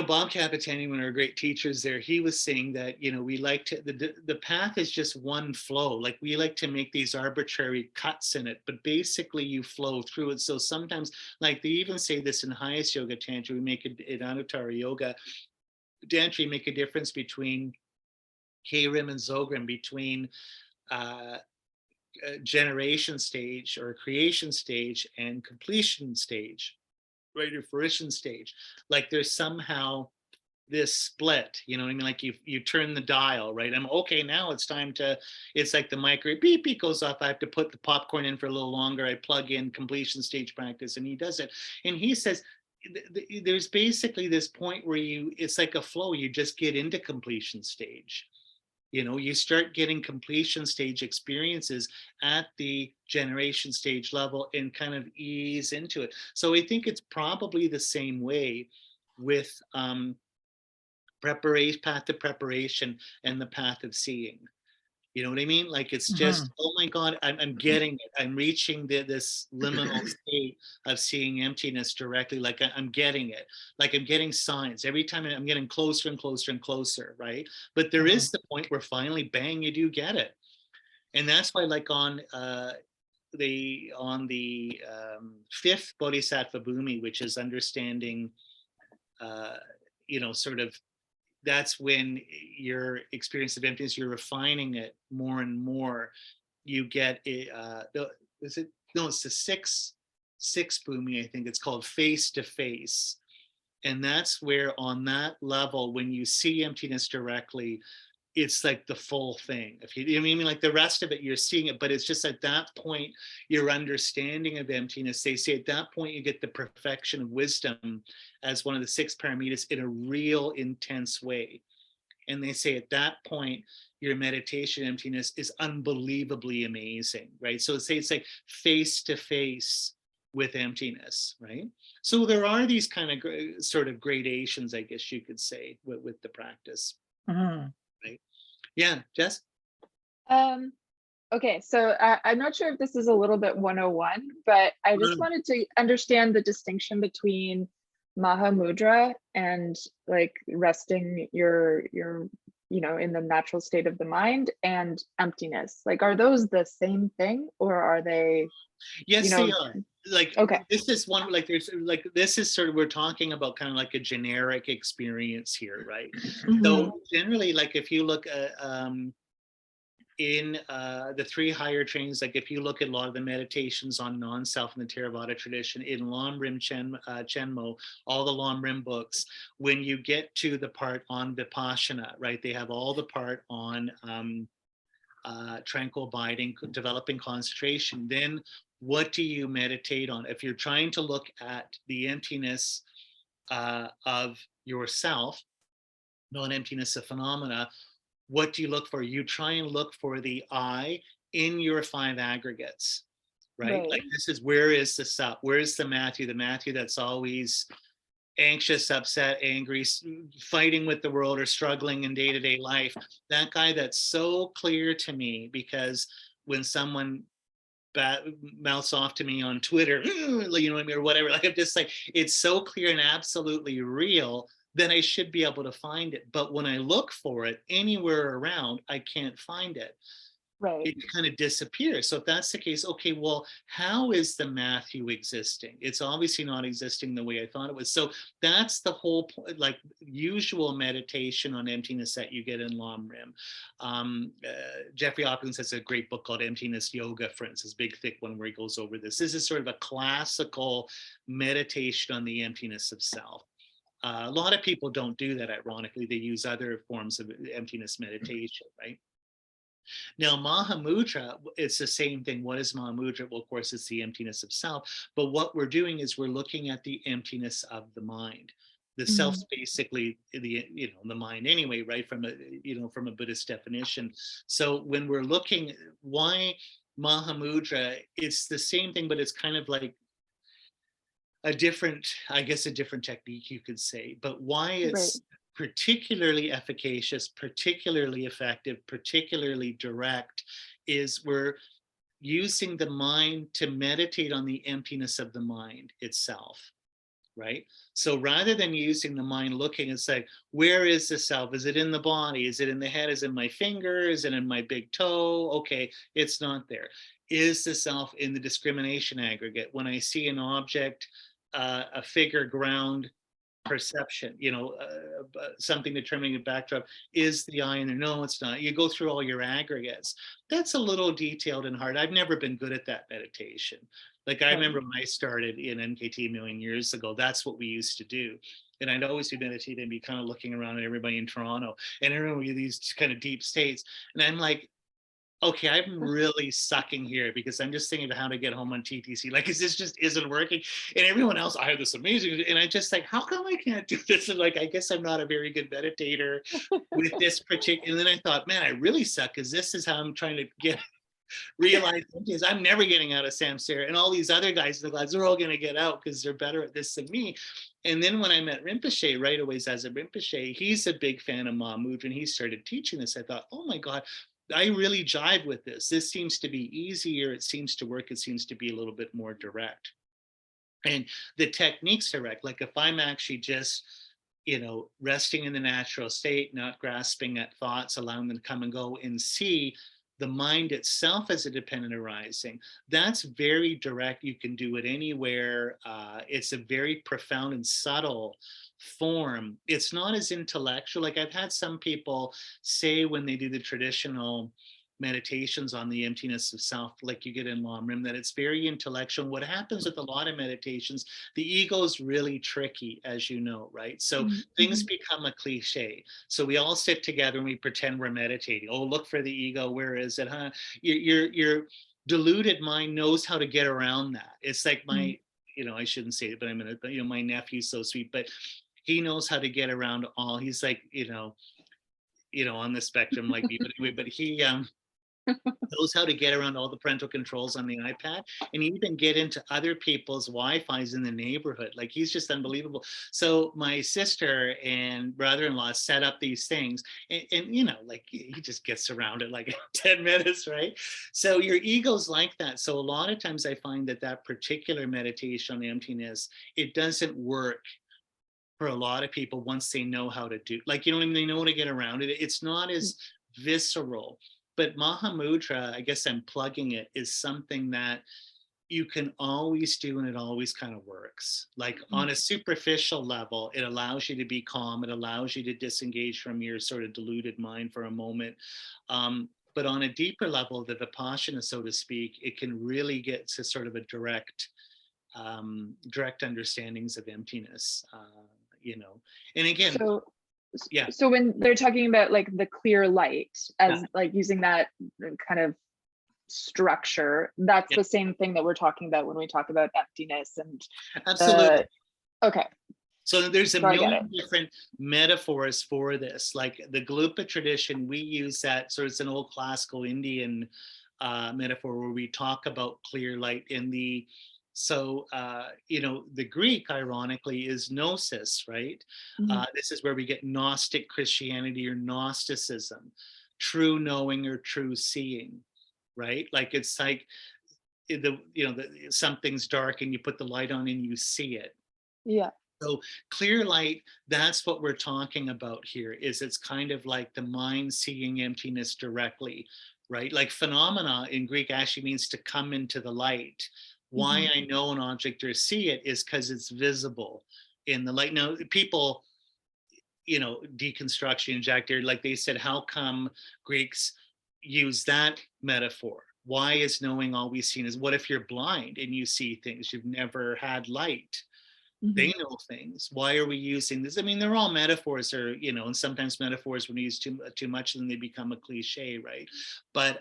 Bob Capitani, one of our great teachers there, he was saying that, we like to, the path is just one flow. Like we like to make these arbitrary cuts in it, but basically you flow through it. So sometimes, like they even say this in highest yoga tantra, we make it in Anuttara yoga tantra, make a difference between K-rim and Zogrim, between generation stage or creation stage and completion stage, right, or fruition stage. Like there's somehow this split, you know what I mean? Like you turn the dial, right? I'm okay, now it's time to, it's like the microwave beep beep goes off. I have to put the popcorn in for a little longer. I plug in completion stage practice, and he does it. And he says there's basically this point where it's like a flow, you just get into completion stage. You start getting completion stage experiences at the generation stage level and kind of ease into it. So I think it's probably the same way with preparation, path to preparation, and the path of seeing. You know what I mean? Like it's just, oh my God, I'm getting it. I'm reaching this liminal state of seeing emptiness directly. Like I'm getting it. Like I'm getting signs. Every time I'm getting closer and closer and closer, right? But there is the point where finally, bang, you do get it. And that's why, like on the 5th Bodhisattva Bhumi, which is understanding, sort of, that's when your experience of emptiness, you're refining it more and more. You get it's the sixth Bhumi, I think it's called, face to face. And that's where on that level, when you see emptiness directly, it's like the full thing. If you I mean, like the rest of it, you're seeing it, but it's just at that point, your understanding of emptiness, they say at that point, you get the perfection of wisdom as one of the 6 paramitas in a real intense way. And they say at that point, your meditation emptiness is unbelievably amazing, right? So it's like face to face with emptiness, right? So there are these kind of sort of gradations, I guess you could say, with the practice, Mhm. right? Yeah, Jess? Um, okay, so I'm not sure if this is a little bit 101, but I just wanted to understand the distinction between Mahamudra and like resting your in the natural state of the mind and emptiness. Like, are those the same thing, or are they, Yes, they are. Like okay. this is one, like there's like this is sort of, we're talking about kind of like a generic experience here, right? Mhm. So generally, like if you look at in the 3 higher trainings, like if you look at a lot of the meditations on non-self in the Theravada tradition, in LamRim Chenmo, all the LamRim books, when you get to the part on Vipassana, right, they have all the part on tranquil abiding, developing concentration. Then what do you meditate on? If you're trying to look at the emptiness of yourself, non-emptiness of phenomena, what do you look for? You try and look for the I in your 5 aggregates, right? Like this is, where is the self? Where is the Matthew that's always anxious, upset, angry, fighting with the world or struggling in day-to-day life? That guy that's so clear to me, because when someone mouths off to me on Twitter, you know what I mean, or whatever, like I'm just like, it's so clear and absolutely real, then I should be able to find it. But when I look for it anywhere around, I can't find it. Right. It kind of disappears. So if that's the case, okay, well, how is the Matthew existing? It's obviously not existing the way I thought it was. So that's the whole like usual meditation on emptiness that you get in LamRim. Jeffrey Hopkins has a great book called Emptiness Yoga, for instance, big thick one where he goes over this. This is sort of a classical meditation on the emptiness of self. A lot of people don't do that, ironically. They use other forms of emptiness meditation, right? Now, Mahamudra, it's the same thing. What is Mahamudra? Well, of course, it's the emptiness of self. But what we're doing is we're looking at the emptiness of the mind. The self's basically the mind anyway, right? From a Buddhist definition. So when we're looking, why Mahamudra? It's the same thing, but it's kind of like a different technique, you could say. But why it's particularly efficacious, particularly effective, particularly direct, is we're using the mind to meditate on the emptiness of the mind itself, right? So rather than using the mind looking and saying, where is the self? Is it in the body? Is it in the head? Is it in my finger? Is it in my big toe? Okay, it's not there. Is the self in the discrimination aggregate? When I see an object, a figure, ground, perception, something determining a backdrop, is the I in there? No, it's not. You go through all your aggregates. That's a little detailed and hard. I've never been good at that meditation. Like I remember when I started in NKT a million years ago, that's what we used to do. And I'd always be meditating and be kind of looking around at everybody in Toronto and everyone with these kind of deep states. And I'm like, okay, I'm really sucking here because I'm just thinking of how to get home on TTC. Like, this just isn't working. And everyone else, I have this amazing, and I just like, how come I can't do this? And like, I guess I'm not a very good meditator with this particular. And then I thought, man, I really suck because this is how I'm trying to realize I'm never getting out of samsara. And all these other guys, they're all going to get out because they're better at this than me. And then when I met Rinpoche right away, Zasep Rinpoche, he's a big fan of Mahamudra, and he started teaching this. I thought, oh my God, I really jive with this. This seems to be easier. It seems to work. It seems to be a little bit more direct. And the technique's direct. Like if I'm actually just, resting in the natural state, not grasping at thoughts, allowing them to come and go, and see the mind itself as a dependent arising, that's very direct. You can do it anywhere. It's a very profound and subtle form. It's not as intellectual. Like I've had some people say when they do the traditional meditations on the emptiness of self, like you get in LamRim, that it's very intellectual. What happens with a lot of meditations, the ego is really tricky, as you know, right? So things become a cliche. So we all sit together and we pretend we're meditating. Oh, look for the ego. Where is it? Huh? Your deluded mind knows how to get around that. It's like my, I shouldn't say it, but I'm gonna, my nephew's so sweet, but he knows how to get around all. He's like, on the spectrum like me, but anyway, but he knows how to get around all the parental controls on the iPad and even get into other people's Wi-Fi's in the neighborhood. Like, he's just unbelievable. So my sister and brother-in-law set up these things and like he just gets around it like 10 minutes, right? So your ego's like that. So a lot of times I find that particular meditation on emptiness, it doesn't work for a lot of people once they know how to do, like, they know how to get around it. It's not as visceral. But Mahamudra, I guess I'm plugging it, is something that you can always do and it always kind of works. Like on a superficial level, it allows you to be calm. It allows you to disengage from your sort of deluded mind for a moment. But on a deeper level, the Vipassana, so to speak, it can really get to sort of a direct understandings of emptiness, And again, yeah. So when they're talking about like the clear light as like using that kind of structure, that's the same thing that we're talking about when we talk about emptiness and absolutely. Okay. So there's a million different metaphors for this. Like the Galupa tradition, we use that. So it's an old classical Indian metaphor where we talk about clear light in the. So, the Greek, ironically, is gnosis, right? This is where we get Gnostic Christianity or Gnosticism, true knowing or true seeing, right? Like it's like something's dark and you put the light on and you see it. Yeah. So clear light, that's what we're talking about here, is it's kind of like the mind seeing emptiness directly, right? Like phenomena in Greek actually means to come into the light. Why I know an object or see it is because it's visible in the light. Now, people, deconstruction, Jack Derrida, like they said, how come Greeks use that metaphor? Why is knowing always seen as, what if you're blind and you see things? You've never had light. They know things. Why are we using this? I mean, they're all metaphors, or and sometimes metaphors, when we use too much, then they become a cliche, right? But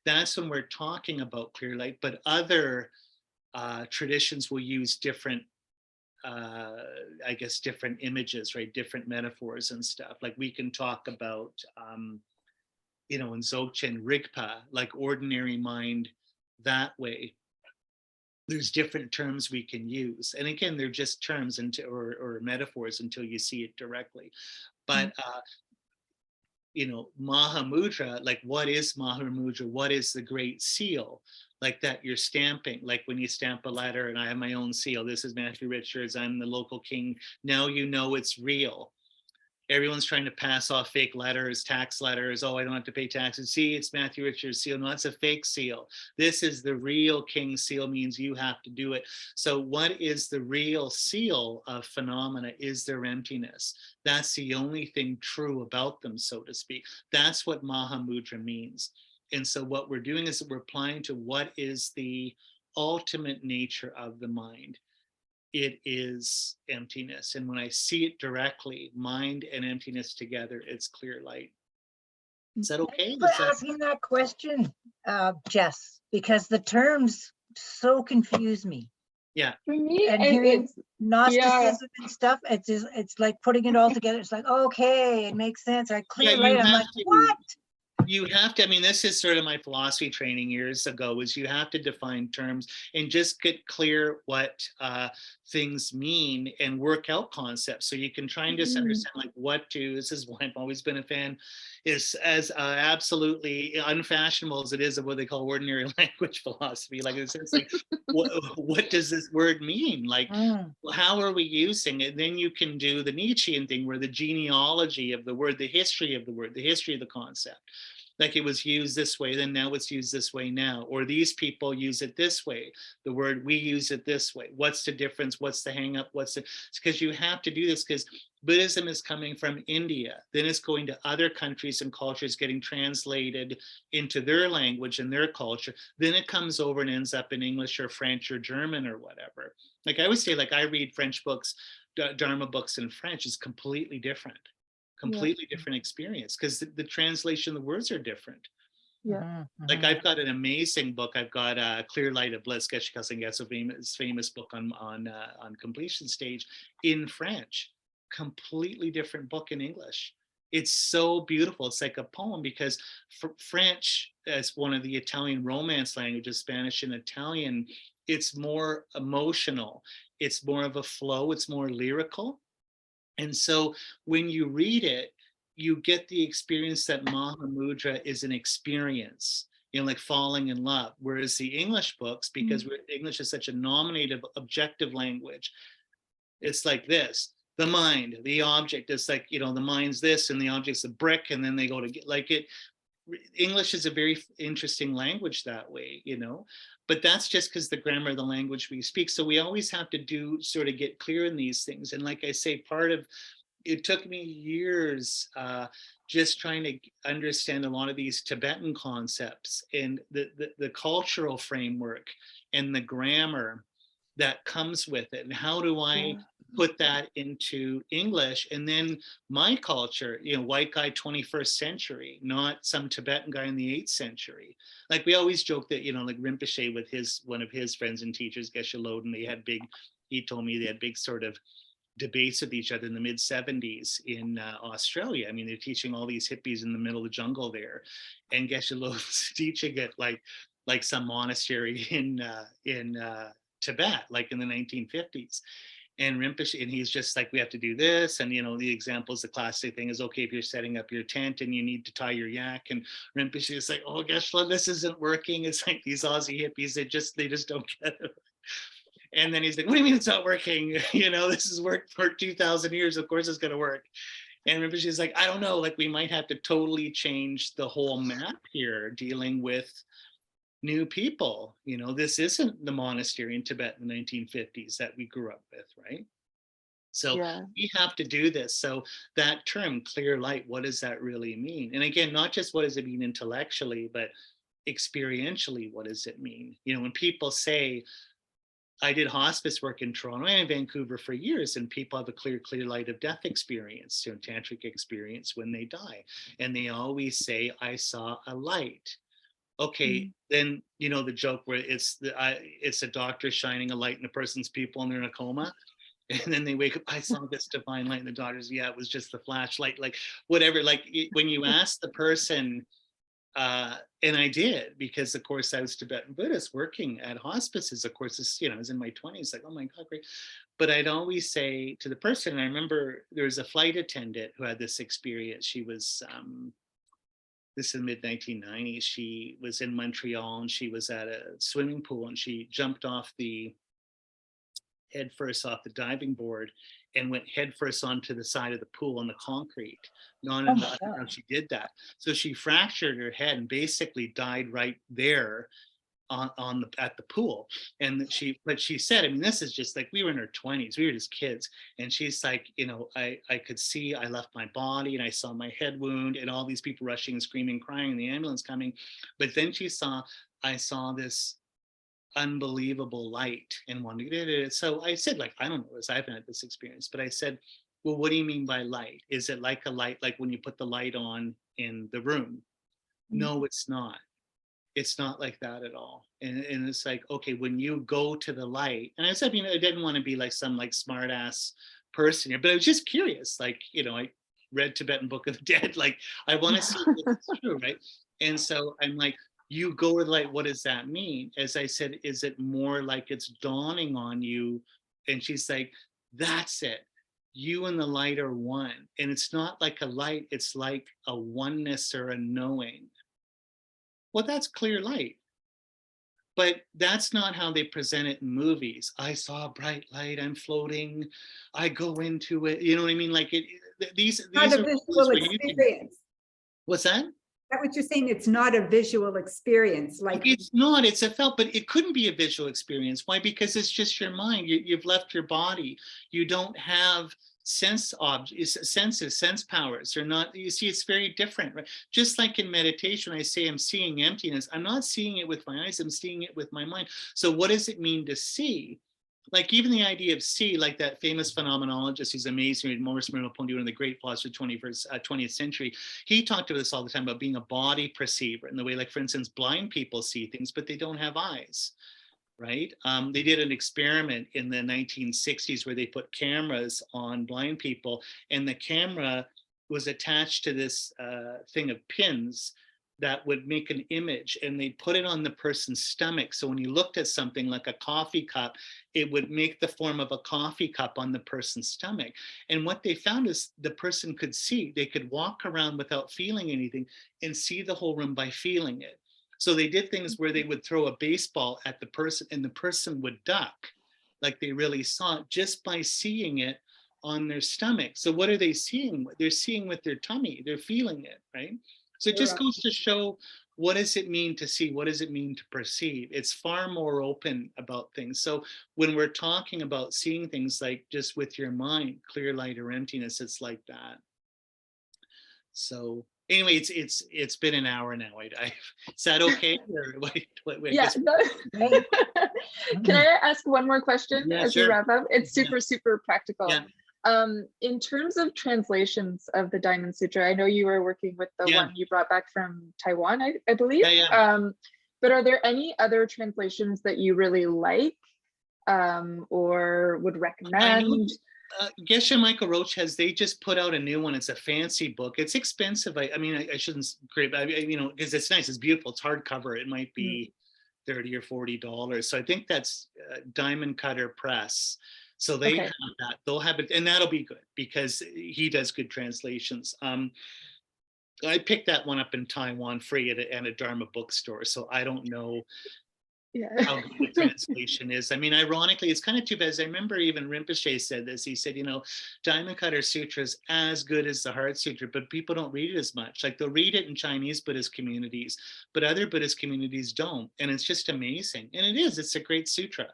that's when we're talking about clear light. But other traditions will use different, different images, right? Different metaphors and stuff. Like we can talk about, in Dzogchen, Rigpa, like ordinary mind that way. There's different terms we can use. And again, they're just terms or metaphors until you see it directly. But, Mahamudra, like what is Mahamudra? What is the Great Seal? Like that you're stamping, like when you stamp a letter, and I have my own seal. This is Matthew Richards. I'm the local king. Now you know it's real. Everyone's trying to pass off fake letters, tax letters. Oh, I don't have to pay taxes. See, it's Matthew Richards' seal. No, it's a fake seal. This is the real king seal, means you have to do it. So what is the real seal of phenomena is their emptiness. That's the only thing true about them, so to speak. That's what Mahamudra means. And so what we're doing is we're applying to what is the ultimate nature of the mind. It is emptiness. And when I see it directly, mind and emptiness together, it's clear light. Is that okay? Thanks for asking that question, Jess, because the terms so confuse me. Yeah. For me, And hearing Gnosticism and stuff, it's like putting it all together. It's like, okay, it makes sense. I clear light. I'm like, what? You have to, I mean, this is sort of my philosophy training years ago, is you have to define terms and just get clear what things mean and work out concepts. So you can try and just understand like what to, this is why I've always been a fan, is as absolutely unfashionable as it is of what they call ordinary language philosophy. Like it's like, what does this word mean? Like, how are we using it? Then you can do the Nietzschean thing where the genealogy of the word, the history of the word, the history of the concept. Like it was used this way, then now it's used this way now. Or these people use it this way. The word, we use it this way. What's the difference? What's the hang up? It's because you have to do this, because Buddhism is coming from India, then it's going to other countries and cultures, getting translated into their language and their culture. Then it comes over and ends up in English or French or German or whatever. Like I always say, like I read French books, Dharma books in French is completely different experience, because the translation, the words are different. Yeah. Like I've got an amazing book. I've got Clear Light of Bliss, a famous book on completion stage in French. Completely different book in English. It's so beautiful. It's like a poem, because French, as one of the Italian Romance languages, Spanish and Italian, it's more emotional. It's more of a flow. It's more lyrical. And so when you read it, you get the experience that Mahamudra is an experience, like falling in love. Whereas the English books, because English is such a nominative, objective language, it's like this: the mind, the object. It's like, the mind's this and the object's a brick, and then they go to like it. English is a very interesting language that way, but that's just because the grammar of the language we speak. So we always have to sort of get clear in these things. And like I say, it took me years just trying to understand a lot of these Tibetan concepts and the cultural framework and the grammar that comes with it. And how do I put that into English? And then my culture, white guy, 21st century, not some Tibetan guy in the 8th century. Like we always joke that, like Rinpoche with one of his friends and teachers, Geshe Lodin, he told me they had big sort of debates with each other in the mid 70s in Australia. I mean, they're teaching all these hippies in the middle of the jungle there, and Geshe Lodin's teaching it like some monastery in Tibet, like in the 1950s. And Rinpoche, and he's just like, we have to do this. And, the examples, the classic thing is, okay, if you're setting up your tent and you need to tie your yak, and Rinpoche is like, oh, Geshe, this isn't working. It's like these Aussie hippies, they just don't get it. And then he's like, what do you mean it's not working? This has worked for 2,000 years. Of course it's going to work. And Rinpoche is like, I don't know, like we might have to totally change the whole map here, dealing with new people. This isn't the monastery in Tibet in the 1950s that we grew up with, right? So we have to do this. So that term, clear light, what does that really mean? And again, not just what does it mean intellectually, but experientially, what does it mean? When people say, I did hospice work in Toronto and Vancouver for years, and people have a clear light of death experience, tantric experience when they die. And they always say, I saw a light. Okay, then, the joke where it's a doctor shining a light in a person's pupil and they're in a coma. And then they wake up, I saw this divine light, and the doctor's, it was just the flashlight, like whatever. Like when you ask the person, and I did, because of course I was Tibetan Buddhist working at hospices. Of course, I was in my 20s, like, oh my God, great. But I'd always say to the person, and I remember there was a flight attendant who had this experience. She was, this in the mid 1990s, she was in Montreal, and she was at a swimming pool, and she jumped off head first off the diving board and went head first onto the side of the pool on the concrete. Not in how she did that. So she fractured her head and basically died right there at the pool. And she said, I mean, this is just like, we were in our 20s, we were just kids. And she's like, I could see, I left my body and I saw my head wound and all these people rushing and screaming, crying, and the ambulance coming. But then I saw this unbelievable light and wanted. So I said, like, I don't know, I haven't had this experience, but I said, well, what do you mean by light? Is it like a light, like when you put the light on in the room? No, it's not. It's not like that at all. And it's like, okay, when you go to the light, and I said, I didn't want to be like some like smart ass person here, but I was just curious. Like, I read Tibetan Book of the Dead. Like, I want to see if it's true, right? And so I'm like, you go to the light, what does that mean? As I said, is it more like it's dawning on you? And she's like, that's it. You and the light are one. And it's not like a light, it's like a oneness or a knowing. Well, that's clear light. But that's not how they present it in movies. I saw a bright light, I'm floating, I go into it. You know what I mean? Like these not are a visual experience. What's that? Is that what you're saying? It's not a visual experience. Like it's not, it's a felt, but it couldn't be a visual experience. Why? Because it's just your mind. You've left your body. You don't have senses, sense powers are not, you see, it's very different, right? Just like in meditation, I say I'm seeing emptiness. I'm not seeing it with my eyes, I'm seeing it with my mind. So what does it mean to see? Like even the idea of see, like that famous phenomenologist who's amazing, Maurice Merleau-Ponty, one of the great philosophers of the 20th century, he talked about this all the time about being a body perceiver in the way, like for instance, blind people see things, but they don't have eyes. Right? They did an experiment in the 1960s where they put cameras on blind people, and the camera was attached to this thing of pins that would make an image, and they put it on the person's stomach. So when you looked at something like a coffee cup, it would make the form of a coffee cup on the person's stomach. And what they found is the person could see, they could walk around without feeling anything and see the whole room by feeling it. So they did things where they would throw a baseball at the person and the person would duck, like they really saw it just by seeing it on their stomach. So what are they seeing? They're seeing with their tummy, they're feeling it, right? So it just goes to show, what does it mean to see? What does it mean to perceive? It's far more open about things. So when we're talking about seeing things like just with your mind, clear light or emptiness, it's like that. So anyway, it's been an hour now. Is that okay? Or Yeah. Can I ask one more question as we wrap up? It's super practical. Yeah. In terms of translations of the Diamond Sutra, I know you were working with the one you brought back from Taiwan, I believe. But are there any other translations that you really like or would recommend? Geshe Michael Roach they just put out a new one. It's a fancy book. It's expensive. I mean, I shouldn't create, because it's nice, it's beautiful, it's hardcover. It might be $30 or $40. So I think that's Diamond Cutter Press. So they have that. They'll have it, and that'll be good because he does good translations. I picked that one up in Taiwan free at a Dharma bookstore. So I don't know how good the translation is. I mean, ironically, it's kind of too bad. I remember even Rinpoche said this. He said, Diamond Cutter Sutra is as good as the Heart Sutra, but people don't read it as much. Like they'll read it in Chinese Buddhist communities, but other Buddhist communities don't. And it's just amazing. And it's a great sutra.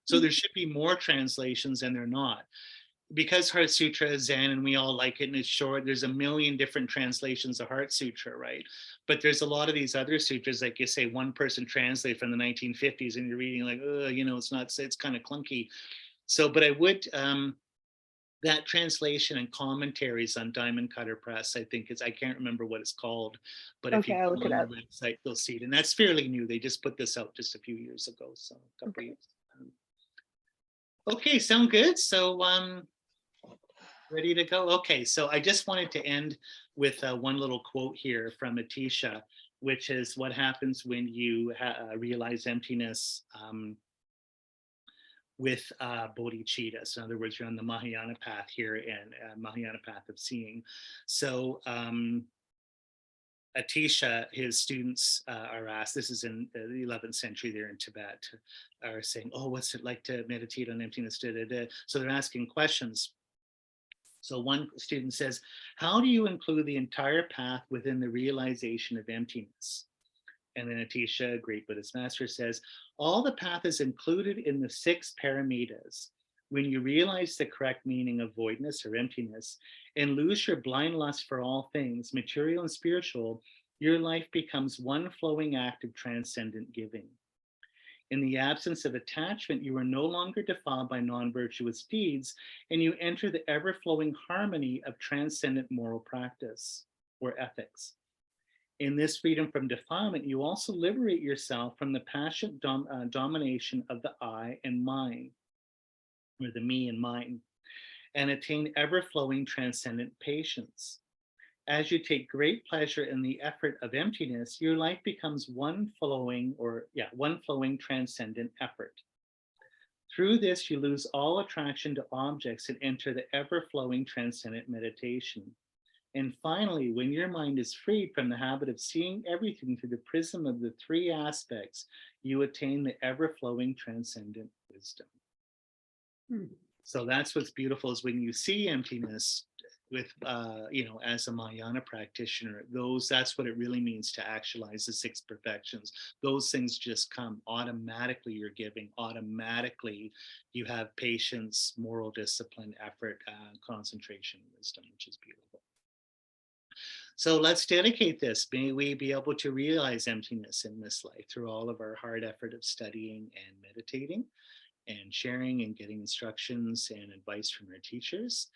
So there should be more translations, and they're not. Because Heart Sutra is Zen and we all like it and it's short, there's a million different translations of Heart Sutra, right? But there's a lot of these other sutras, like you say, one person translated from the 1950s and you're reading like, it's kind of clunky. So, but I would, that translation and commentaries on Diamond Cutter Press, I think I can't remember what it's called, but if you go on their website, you'll see it. And that's fairly new. They just put this out just a few years ago. So a couple years. Okay, sound good? So ready to go? Okay, so I just wanted to end with one little quote here from Atisha, which is what happens when you realize emptiness with bodhicitta. So in other words, you're on the Mahayana path here and Mahayana path of seeing. So Atisha, his students are asked, this is in the 11th century, they're in Tibet, are saying, oh, what's it like to meditate on emptiness? So they're asking questions. So one student says, how do you include the entire path within the realization of emptiness? And then Atisha, a great Buddhist master, says, all the path is included in the 6 paramitas. When you realize the correct meaning of voidness or emptiness and lose your blind lust for all things, material and spiritual, your life becomes one flowing act of transcendent giving. In the absence of attachment, you are no longer defiled by non-virtuous deeds, and you enter the ever-flowing harmony of transcendent moral practice or ethics. In this freedom from defilement, you also liberate yourself from the passionate domination of the I and mine, or the me and mine, and attain ever-flowing transcendent patience. As you take great pleasure in the effort of emptiness, your life becomes one flowing transcendent effort. Through this, you lose all attraction to objects and enter the ever-flowing transcendent meditation. And finally, when your mind is freed from the habit of seeing everything through the prism of the 3 aspects, you attain the ever-flowing transcendent wisdom. So that's what's beautiful, is when you see emptiness with as a Mahayana practitioner, that's what it really means to actualize the 6 perfections. Those things just come automatically. You're giving automatically. You have patience, moral discipline, effort, concentration, wisdom, which is beautiful. So let's dedicate this. May we be able to realize emptiness in this life through all of our hard effort of studying and meditating and sharing and getting instructions and advice from our teachers.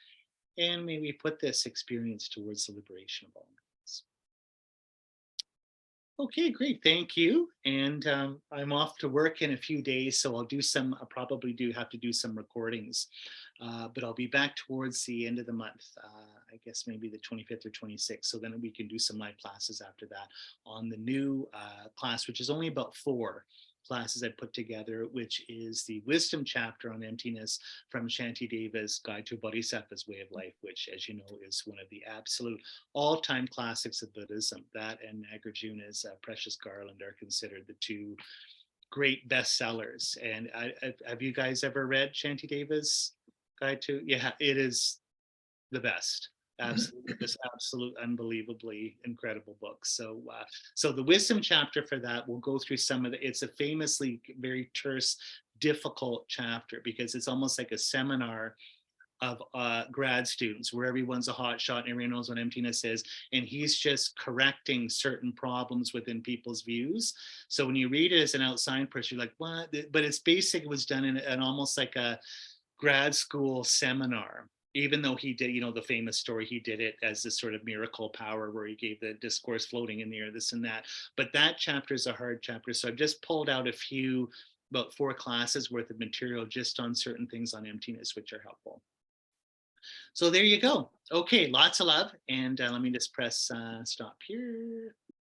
And may we put this experience towards the liberation of all minds. Okay, great. Thank you. And I'm off to work in a few days, so I'll probably have to do some recordings, but I'll be back towards the end of the month. I guess maybe the 25th or 26th. So then we can do some live classes after that on the new class, which is only about 4 classes I put together, which is the wisdom chapter on emptiness from Shantideva's Guide to a Bodhisattva's Way of Life, which, as you know, is one of the absolute all-time classics of Buddhism. That and Nagarjuna's Precious Garland are considered the 2 great bestsellers. And have you guys ever read Shantideva's Guide to? Yeah, it is the best. Absolutely, just absolute, unbelievably incredible book. So, so the wisdom chapter for that, we'll go through some of it's a famously very terse, difficult chapter because it's almost like a seminar of grad students where everyone's a hot shot and everyone knows what emptiness is, and he's just correcting certain problems within people's views. So when you read it as an outside person, you're like, what? But it's basically was done in an almost like a grad school seminar. Even though he did, the famous story, he did it as this sort of miracle power where he gave the discourse floating in the air, this and that. But that chapter is a hard chapter. So I've just pulled out about 4 classes worth of material just on certain things on emptiness, which are helpful. So there you go. Okay, lots of love. And let me just press stop here.